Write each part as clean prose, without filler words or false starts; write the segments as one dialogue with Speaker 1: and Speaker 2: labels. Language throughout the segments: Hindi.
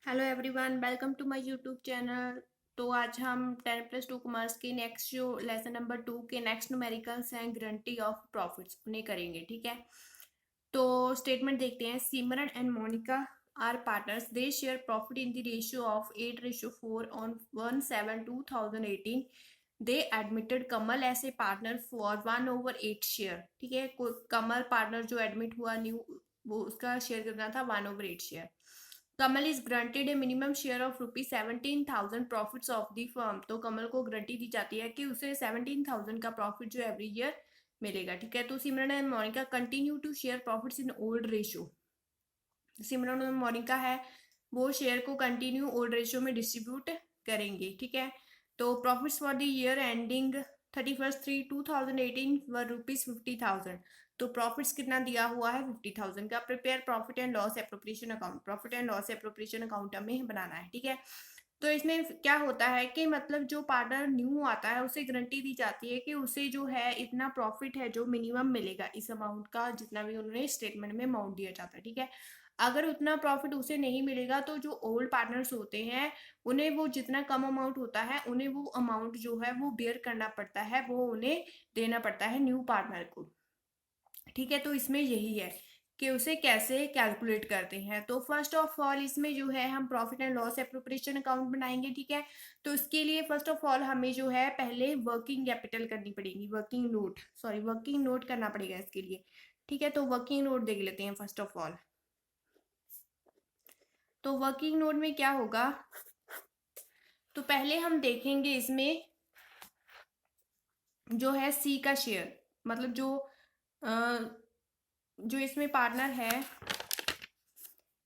Speaker 1: Hello everyone, welcome to my YouTube channel. तो आज हम 10+2 कॉमर्स के नेक्स्ट जो लेसन नंबर 2 के नेक्स्ट न्यूमेरिकल्स हैं गारंटी ऑफ प्रॉफिट्स उन्हें करेंगे। ठीक है, तो स्टेटमेंट देखते हैं। Simran and Monika are partners, they share profit in the ratio of 8:4 on 1/7/2018। They admitted Kamal as a partner for 1/8 share. ठीक है, कमल पार्टनर जो एडमिट हुआ न्यू, वो उसका शेयर कितना था 1/8 share. Kamal is granted a minimum share of ₹17,000 profits of the firm. तो कमल को गारंटी दी जाती है कि उसे 17,000 का प्रॉफिट जो एवरी ईयर मिलेगा। ठीक है, तो Simran and Monika continue to share profits in old ratio. Simran और मोनिका है वो शेयर को कंटिन्यू ओल्ड रेशियो में डिस्ट्रीब्यूट करेंगे। ठीक है, तो profits for the year ending 31/3/2018 were ₹50,000। तो प्रॉफिट्स कितना दिया हुआ है 50,000 का। Prepare profit and loss appropriation account, profit and loss appropriation account हमें बनाना है। ठीक है, तो इसमें क्या होता है कि मतलब जो पार्टनर न्यू आता है उसे गारंटी दी जाती है कि उसे जो है इतना प्रॉफिट है जो मिनिमम मिलेगा इस अमाउंट का, जितना भी उन्होंने स्टेटमेंट में अमाउंट दिया जाता है। ठीक है, अगर उतना प्रॉफिट उसे नहीं मिलेगा तो जो ओल्ड पार्टनर्स होते हैं उन्हें वो जितना कम अमाउंट होता है उन्हें वो अमाउंट जो है वो बेयर करना पड़ता है, वो उन्हें देना पड़ता है न्यू पार्टनर को। ठीक है, तो इसमें यही है कि उसे कैसे कैलकुलेट करते हैं। तो फर्स्ट ऑफ ऑल इसमें जो है हम profit and loss appropriation account बनाएंगे। ठीक है, तो इसके लिए फर्स्ट ऑफ ऑल हमें जो है पहले वर्किंग कैपिटल करनी पड़ेगी, वर्किंग नोट करना पड़ेगा इसके लिए। ठीक है, तो वर्किंग नोट देख लेते हैं फर्स्ट ऑफ ऑल। तो वर्किंग नोट में क्या होगा, तो पहले हम देखेंगे इसमें जो है सी का शेयर, मतलब जो इसमें पार्टनर है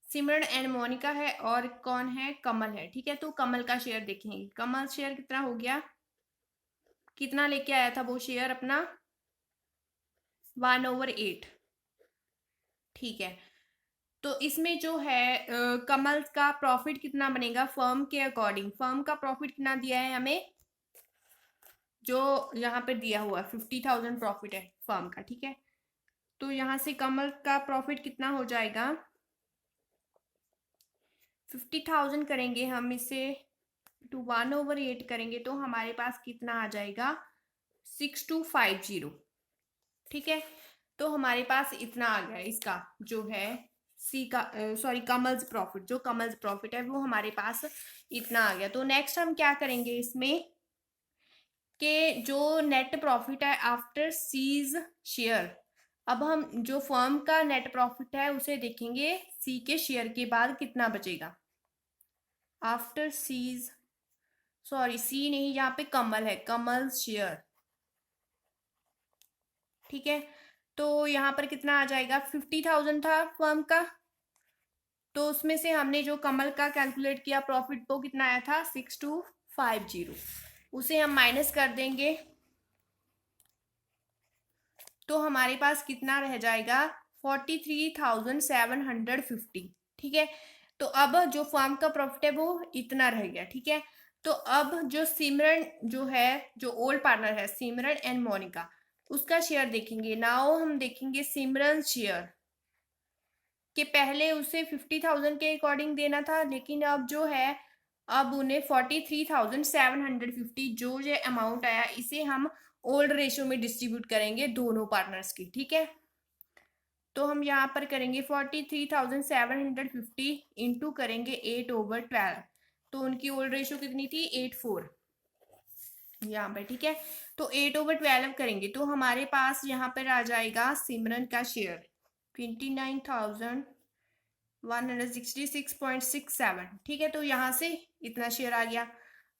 Speaker 1: सिमरन एंड मोनिका है और कौन है, कमल है। ठीक है, तो कमल का शेयर देखेंगे। कमल शेयर कितना हो गया, कितना लेके आया था वो शेयर अपना 1/8। ठीक है, तो इसमें जो है कमल का प्रॉफिट कितना बनेगा फर्म के अकॉर्डिंग। फर्म का प्रॉफिट कितना दिया है हमें, जो यहाँ पे दिया हुआ 50,000 प्रॉफिट है फर्म का। ठीक है, तो यहाँ से कमल का प्रॉफिट कितना हो जाएगा, 50,000 करेंगे हम इसे टू 1/8 करेंगे तो हमारे पास कितना आ जाएगा 6250। ठीक है, तो हमारे पास इतना आ गया इसका जो है सी का, सॉरी कमल्स प्रॉफिट, जो कमल्स प्रॉफिट है वो हमारे पास इतना आ गया। तो नेक्स्ट हम क्या करेंगे इसमें कि जो नेट प्रॉफिट है आफ्टर सीज शेयर, अब हम जो फर्म का नेट प्रॉफिट है उसे देखेंगे सी के शेयर के बाद कितना बचेगा आफ्टर सीज, सॉरी सी नहीं, यहाँ पे कमल है, कमल शेयर। ठीक है, तो यहाँ पर कितना आ जाएगा 50,000 था फर्म का, तो उसमें से हमने जो कमल का कैलकुलेट किया प्रॉफिट वो कितना आया था 6250, उसे हम माइनस कर देंगे तो हमारे पास कितना रह जाएगा 43,750। ठीक है, तो अब जो फर्म का प्रॉफिट है वो इतना रह गया। ठीक है, तो अब जो सिमरन जो है, जो ओल्ड पार्टनर है सिमरन एंड मोनिका, उसका शेयर देखेंगे। नाउ हम देखेंगे सिमरन शेयर कि पहले उसे 50,000 के अकॉर्डिंग देना था, लेकिन अब जो है अब उन्हें 43,750 जो ये अमाउंट आया इसे हम ओल्ड रेशियो में डिस्ट्रीब्यूट करेंगे दोनों पार्टनर्स की। ठीक है, तो हम यहाँ पर करेंगे 43,750 इंटू करेंगे 8/12, तो उनकी ओल्ड रेशियो कितनी थी 8:4 यहाँ पर। ठीक है, तो 8/12 करेंगे तो हमारे पास यहाँ पर आ जाएगा सिमरन का शेयर 29,166.67। ठीक है, तो यहाँ से इतना शेयर आ गया।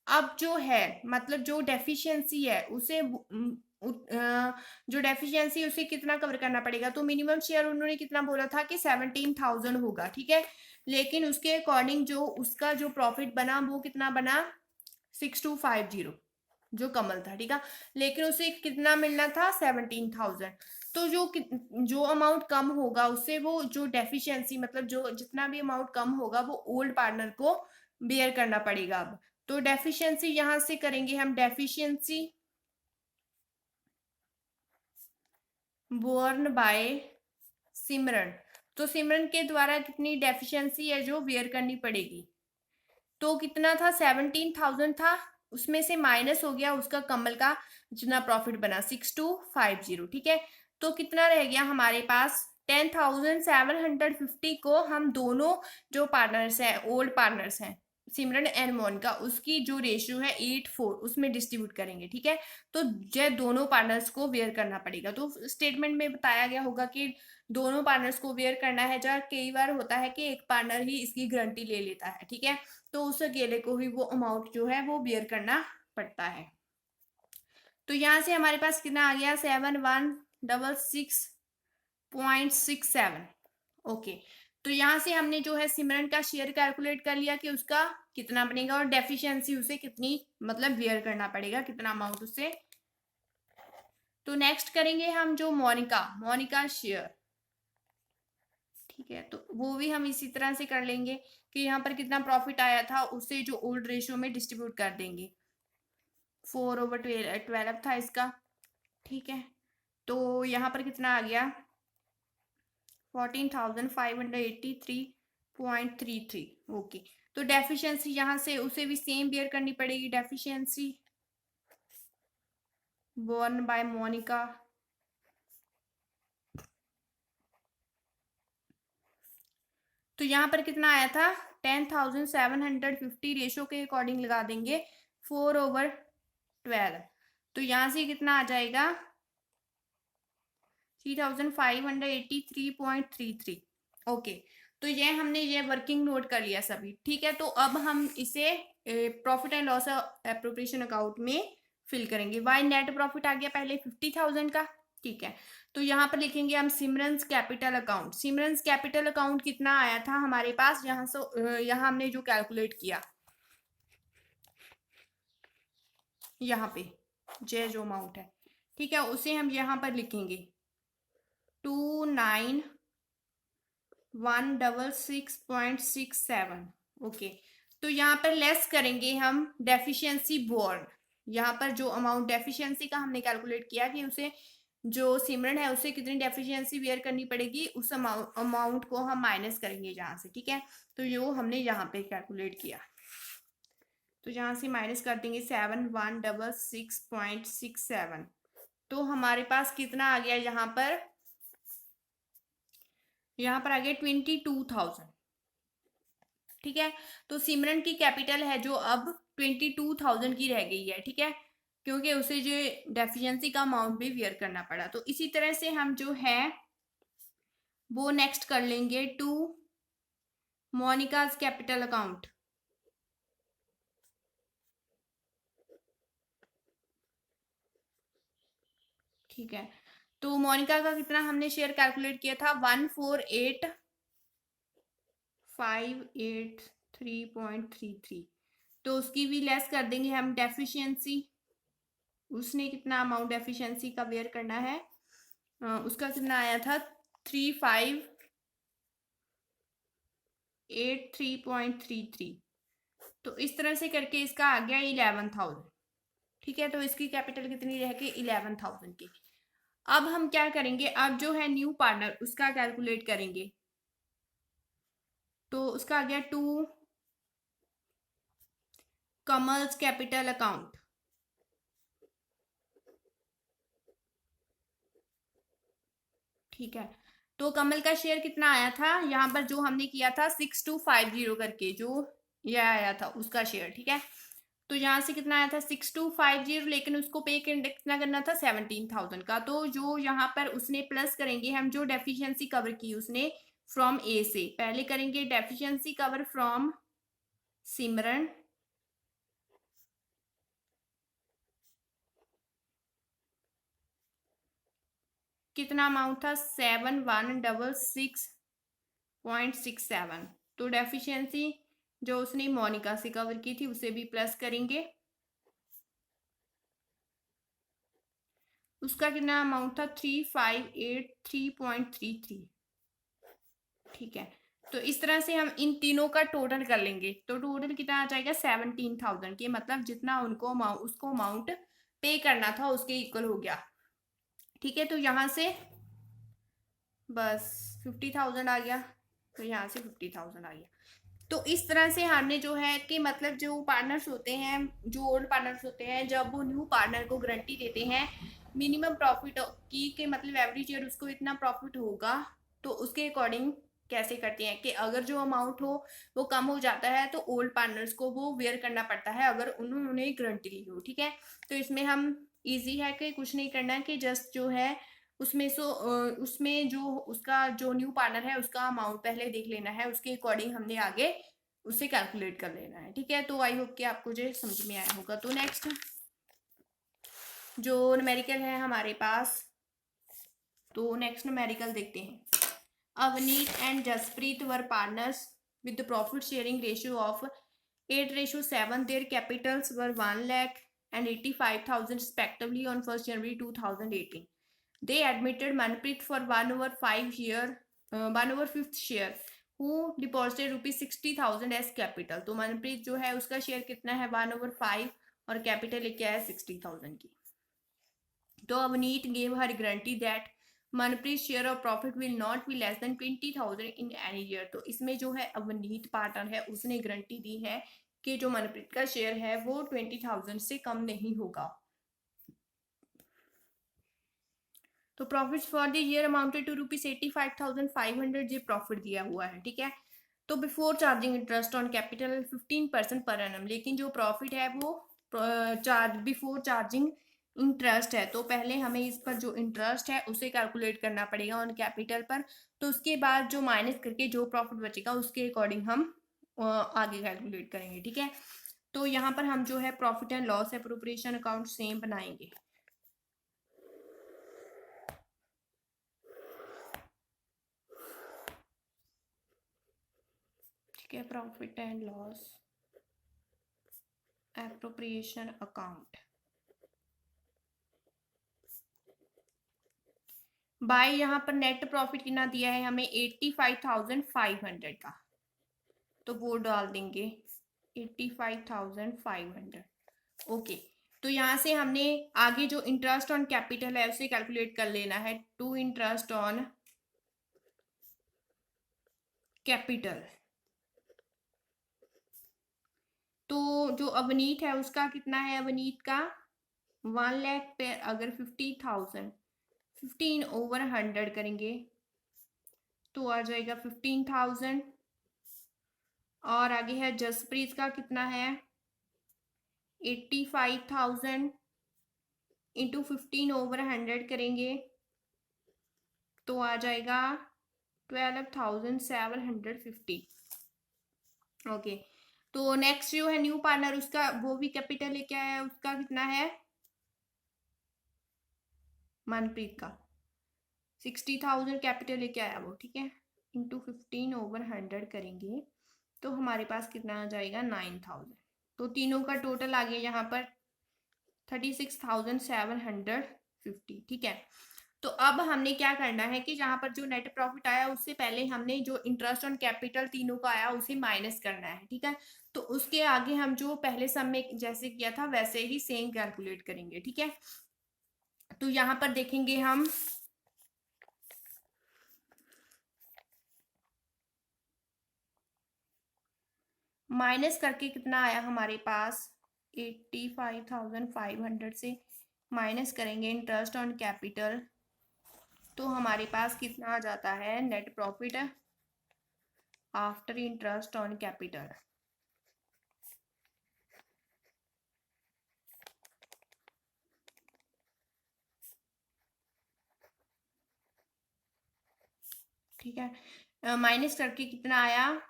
Speaker 1: अब जो है मतलब जो डेफिशिएंसी है उसे जो डेफिशिएंसी उसे कितना कवर करना पड़ेगा, तो मिनिमम शेयर उन्होंने कितना बोला था कि 17,000 होगा। ठीक है, लेकिन उसके अकॉर्डिंग जो उसका जो प्रॉफिट बना वो कितना बना 6250 जो कमल था। ठीक है, लेकिन उसे कितना मिलना था 17,000। तो जो अमाउंट कम होगा उससे वो जो डेफिशिएंसी मतलब जो जितना भी अमाउंट कम होगा वो ओल्ड पार्टनर को बेयर करना पड़ेगा। अब तो डेफिशिएंसी यहां से करेंगे हम, डेफिशिएंसी बोर्न बाय सिमरन, तो सिमरन के द्वारा कितनी डेफिशिएंसी है जो बेयर करनी पड़ेगी तो कितना था, 17,000 था, उसमें से माइनस हो गया उसका कमल का जितना प्रॉफिट बना 6250, ठीक है। तो कितना रह गया हमारे पास, 10,750 को हम दोनों जो पार्टनर्स हैं, ओल्ड पार्टनर्स हैं, सिमरन एंड मोनिका, उसकी जो रेशियो है 8:4 उसमें डिस्ट्रीब्यूट करेंगे, ठीक है। तो ये दोनों पार्टनर्स को वेयर करना पड़ेगा। तो स्टेटमेंट में बताया गया होगा कि दोनों पार्टनर्स को वेयर करना है, जहाँ कई बार होता है कि एक पार्टनर ही इसकी गारंटी ले लेता है, ठीक है। तो उस अकेले को ही वो अमाउंट जो है वो बेयर करना पड़ता है। तो यहाँ से हमारे पास कितना आ गया, 7166.67। ओके, तो यहाँ से हमने जो है सिमरन का शेयर कैलकुलेट कर लिया कि उसका कितना बनेगा, और डेफिशिएंसी उसे कितनी मतलब बेयर करना पड़ेगा, कितना अमाउंट उससे। तो नेक्स्ट करेंगे हम जो मोनिका शेयर, ठीक है। तो वो भी हम इसी तरह से कर लेंगे कि यहाँ पर कितना प्रॉफिट आया था उसे जो ओल्ड रेशियो में डिस्ट्रीब्यूट कर देंगे। 4/12 था इसका, ठीक है। तो यहाँ पर कितना आ गया, 14,583.33। ओके, तो डेफिशिएंसी यहाँ से उसे भी सेम बेयर करनी पड़ेगी, डेफिशिएंसी बोर्न बाय मोनिका। तो यहाँ पर कितना आया था, 10,750 रेशो के अकॉर्डिंग लगा देंगे 4/12। तो यहाँ से कितना आ जाएगा, 3,583.33। ओके, तो ये हमने ये वर्किंग नोट कर लिया सभी, ठीक है। तो अब हम इसे profit and loss appropriation account में फिल करेंगे। वाई नेट प्रॉफिट आ गया पहले 50,000 का, ठीक है। तो यहाँ पर लिखेंगे हम Simran's capital account. Simran's capital account कितना आया था हमारे पास, यहाँ से यहाँ हमने जो कैलकुलेट किया, यहाँ पे जे जो अमाउंट है, ठीक है, उसे हम यहाँ पर लिखेंगे 29,166.67। ओके, तो यहाँ पर लेस करेंगे हम डेफिशिएंसी बोर्न। यहाँ पर जो अमाउंट डेफिशिएंसी का हमने कैलकुलेट किया कि उसे जो सिमरन है उसे कितनी डेफिशिएंसी बेयर करनी पड़ेगी, उस अमाउंट को हम माइनस करेंगे यहाँ से, ठीक है। तो ये हमने यहाँ पे कैलकुलेट किया, तो यहाँ से माइनस कर देंगे 7166.67। तो हमारे पास कितना आ गया, यहाँ पर आ गया 22,000, ठीक है। तो सिमरन की कैपिटल है जो अब 22,000 की रह गई है, ठीक है, क्योंकि उसे जो डेफिशिएंसी का अमाउंट भी वेयर करना पड़ा। तो इसी तरह से हम जो है वो नेक्स्ट कर लेंगे टू मोनिकाज कैपिटल अकाउंट, ठीक है। तो मोनिका का कितना हमने शेयर कैलकुलेट किया था, 148,583.33। तो उसकी भी लेस कर देंगे हम डेफिशिएंसी, उसने कितना अमाउंट डेफिशिएंसी का बेयर करना है, उसका कितना आया था 3583.33। तो इस तरह से करके इसका आ गया 11,000, ठीक है। तो इसकी कैपिटल कितनी रह गई, 11,000 की। अब हम क्या करेंगे, अब जो है न्यू पार्टनर उसका कैलकुलेट करेंगे। तो उसका आ गया टू कमल्स कैपिटल अकाउंट, ठीक है। तो कमल का शेयर कितना आया था, यहाँ पर जो हमने किया था 6250 करके जो यह आया था उसका शेयर, ठीक है। तो यहाँ से कितना आया था 6250, लेकिन उसको पे कितना करना था 17,000 का। तो जो यहाँ पर उसने प्लस करेंगे हम जो डेफिशिएंसी कवर की उसने फ्रॉम ए से, पहले करेंगे डेफिशिएंसी कवर फ्रॉम सिमरन, कितना अमाउंट था 7166.67। तो डेफिशिएंसी जो उसने मोनिका से कवर की थी उसे भी प्लस करेंगे, उसका कितना अमाउंट था 3583.33, ठीक है। तो इस तरह से हम इन तीनों का टोटल कर लेंगे, तो टोटल कितना आ जाएगा 17,000 के, मतलब जितना उनको उसको अमाउंट पे करना था उसके इक्वल हो गया, ठीक है। तो यहाँ से बस 50,000 आ गया, तो यहाँ से 50,000 आ गया। तो इस तरह से हमने जो है कि मतलब जो पार्टनर्स होते हैं, जो ओल्ड पार्टनर्स होते हैं, जब वो न्यू पार्टनर को गारंटी देते हैं मिनिमम प्रॉफिट की, कि मतलब एवरेज ईयर उसको इतना प्रॉफिट होगा, तो उसके अकॉर्डिंग कैसे करते हैं कि अगर जो अमाउंट हो वो कम हो जाता है तो ओल्ड पार्टनर्स को वो वेयर करना पड़ता है अगर उन्होंने गारंटी ली हो, ठीक है। तो इसमें हम इजी है कि कुछ नहीं करना है कि जस्ट जो है उसमें जो उसका जो न्यू पार्टनर है उसका अमाउंट पहले देख लेना है, उसके अकॉर्डिंग हमने आगे उसे कैलकुलेट कर लेना है, ठीक है। तो आई होप कि आपको जो समझ में आया होगा। तो नेक्स्ट जो न्यूमेरिकल है हमारे पास, तो नेक्स्ट न्यूमेरिकल देखते हैं। Avneet and Jaspreet were partners with the profit sharing ratio of 8:7. Their capitals were 1 lakh and 85,000 respectively on 1st January 2018. They admitted Manpreet for 1/5 share who deposited ₹60,000 as capital. तो मनप्रीत जो है उसका शेयर कितना है 1/5 और कैपिटल लेके आया 60,000 की। तो Avneet gave her guarantee that Manpreet share of profit will not be less than 20,000 in any year. तो इसमें जो है अवनीत पार्टनर है उसने गारंटी दी है कि जो मनप्रीत का शेयर है वो 20,000 से कम नहीं होगा। तो profit for the year amounted to ₹85,500 ये प्रॉफिट दिया हुआ है, ठीक है। तो before charging interest on capital 15% per annum, लेकिन जो प्रॉफिट है वो बिफोर चार्जिंग इंटरेस्ट है, तो पहले हमें इस पर जो इंटरेस्ट है उसे कैलकुलेट करना पड़ेगा ऑन कैपिटल पर। तो उसके बाद जो माइनस करके जो प्रॉफिट बचेगा उसके अकॉर्डिंग हम आगे कैलकुलेट करेंगे, ठीक है। तो यहाँ पर हम जो है profit and loss appropriation account same बनाएंगे, ठीक है। Profit and loss appropriation account by, यहाँ पर नेट प्रॉफिट कितना दिया है हमें 85,500 का, तो वो डाल देंगे 85,500, ओके। तो यहाँ से हमने आगे जो इंटरेस्ट ऑन कैपिटल है उसे कैलकुलेट कर लेना है, टू इंटरेस्ट ऑन कैपिटल। तो जो अवनीत है उसका कितना है, अवनीत का 1 लाख पे अगर 50,000 15/100 करेंगे तो आ जाएगा 15,000। और आगे है जसप्रीत का कितना है 85,000 इंटू 15/100 करेंगे तो आ जाएगा 12,750, ओके। तो नेक्स्ट जो है न्यू पार्टनर उसका वो भी कैपिटल लेके आया है, उसका कितना है मनप्रीत का 60,000 कैपिटल लेके आया वो, ठीक है। इंटू 15/100 करेंगे तो हमारे पास कितना आ जाएगा 9,000। तो तीनों का टोटल आ गया यहाँ पर 36,750, ठीक है। तो अब हमने क्या करना है कि जहां पर जो नेट प्रॉफिट आया उससे पहले हमने जो इंटरेस्ट ऑन कैपिटल तीनों का आया उसे माइनस करना है, ठीक है। तो उसके आगे हम जो पहले सम में जैसे किया था वैसे ही सेम कैलकुलेट करेंगे, ठीक है। तो यहाँ पर देखेंगे हम माइनस करके कितना आया हमारे पास 85,500 से माइनस करेंगे इंटरेस्ट ऑन कैपिटल, तो हमारे पास कितना आ जाता है net profit after interest on capital. ठीक है, माइनस करके कितना आया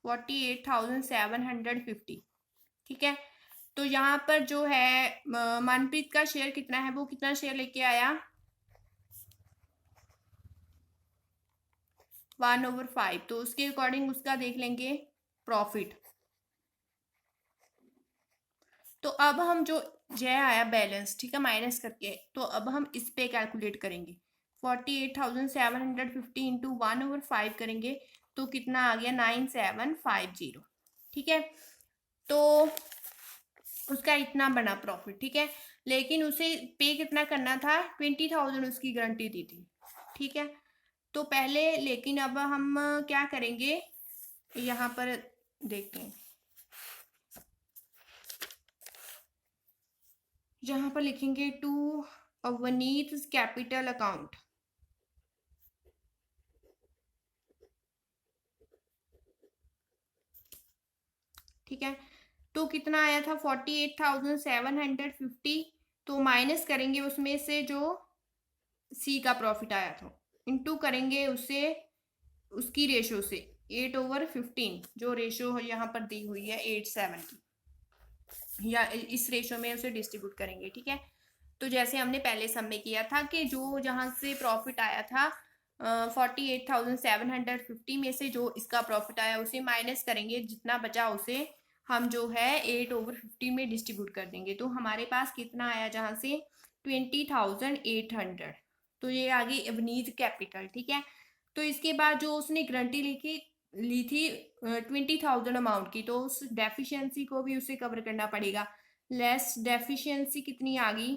Speaker 1: 48,750, ठीक है। तो यहाँ पर जो है मनप्रीत का शेयर कितना है, वो कितना शेयर लेके आया 1/5, तो उसके अकॉर्डिंग उसका देख लेंगे प्रॉफिट। तो अब हम जो जय आया बैलेंस, ठीक है, माइनस करके, तो अब हम इस पे कैलकुलेट करेंगे 48,750 इंटू 1/5 करेंगे तो कितना आ गया 9750, ठीक है। तो उसका इतना बना प्रॉफिट, ठीक है। लेकिन उसे पे कितना करना था 20,000 उसकी गारंटी दी थी, ठीक है। तो पहले लेकिन अब हम क्या करेंगे यहाँ पर देखते हैं, यहाँ पर लिखेंगे टू अवनीत कैपिटल अकाउंट। ठीक है, तो कितना आया था 48,750। तो माइनस करेंगे उसमें से जो सी का प्रॉफिट आया था, इनटू करेंगे उसे उसकी रेशो से 8/15, जो रेशो यहाँ पर दी हुई है 8:7 की, या इस रेशो में उसे डिस्ट्रीब्यूट करेंगे। ठीक है, तो जैसे हमने पहले सब में किया था कि जो जहाँ से प्रॉफिट आया था 48,750 में से जो इसका प्रॉफिट आया उसे माइनस करेंगे, जितना बचा उसे हम जो है 8/15 में डिस्ट्रीब्यूट कर देंगे। तो हमारे पास कितना आया जहाँ से 20,800। तो ये आगे अवनीत कैपिटल। ठीक है, तो इसके बाद जो उसने गारंटी ली थी 20,000 अमाउंट की, तो उस डेफिशिएंसी को भी उसे कवर करना पड़ेगा। लेस डेफिशिएंसी कितनी आ गई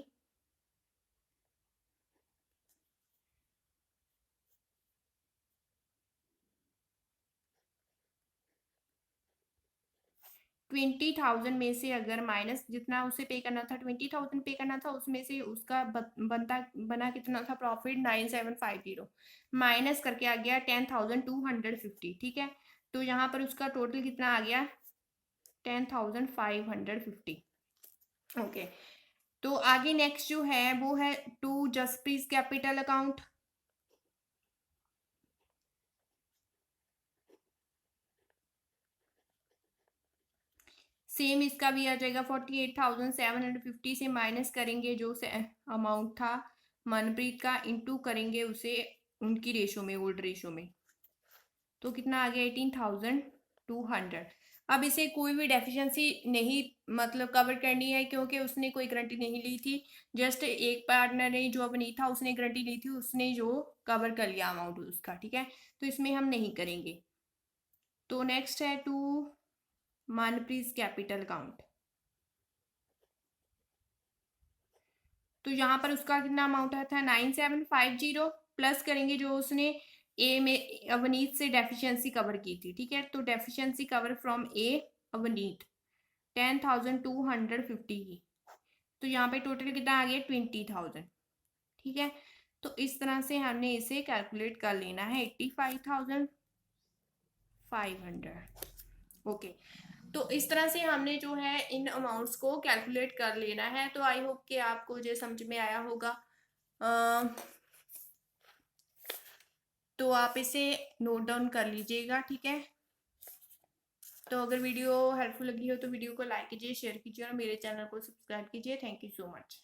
Speaker 1: 20,000 में से अगर माइनस जितना उसे पे करना था 20,000 पे करना था, उसमें से उसका बनता बना कितना था प्रॉफिट 9,750, माइनस करके आ गया 10,250। ठीक है, तो यहाँ पर उसका टोटल कितना आ गया 10,550। ओके, तो आगे नेक्स्ट जो है वो है to Jaspreet capital account. Same इसका भी आ जाएगा 48,750 से माइनस करेंगे जो से अमाउंट था मनप्रीत का, इनटू करेंगे उसे उनकी रेशो में, ओल्ड रेशो में, तो कितना आ गया 18,200। अब इसे कोई भी डेफिशिएंसी नहीं मतलब कवर करनी है, क्योंकि उसने कोई गारंटी नहीं ली थी, जस्ट एक पार्टनर ने जो अब नहीं था उसने गारंटी ली थी, उसने जो कवर कर लिया अमाउंट उसका। ठीक है, तो इसमें हम नहीं करेंगे। तो नेक्स्ट है टू मनप्रीत कैपिटल अकाउंट। तो यहाँ पर उसका कितना अमाउंट आया था 9,750, प्लस करेंगे जो उसने ए में अवनीत से डेफिशिएंसी कवर की थी। ठीक है, तो डेफिशिएंसी कवर फ्रॉम ए अवनीत 10,250 की, तो यहाँ पे टोटल कितना आ गया 20,000। ठीक है, तो इस तरह से हमने इसे कैलकुलेट कर लेना है 85,500। ओके, तो इस तरह से हमने जो है इन अमाउंट्स को कैलकुलेट कर लेना है। तो आई होप कि आपको जो समझ में आया होगा। तो आप इसे नोट डाउन कर लीजिएगा। ठीक है, तो अगर वीडियो हेल्पफुल लगी हो तो वीडियो को लाइक कीजिए, शेयर कीजिए और मेरे चैनल को सब्सक्राइब कीजिए। Thank you so much.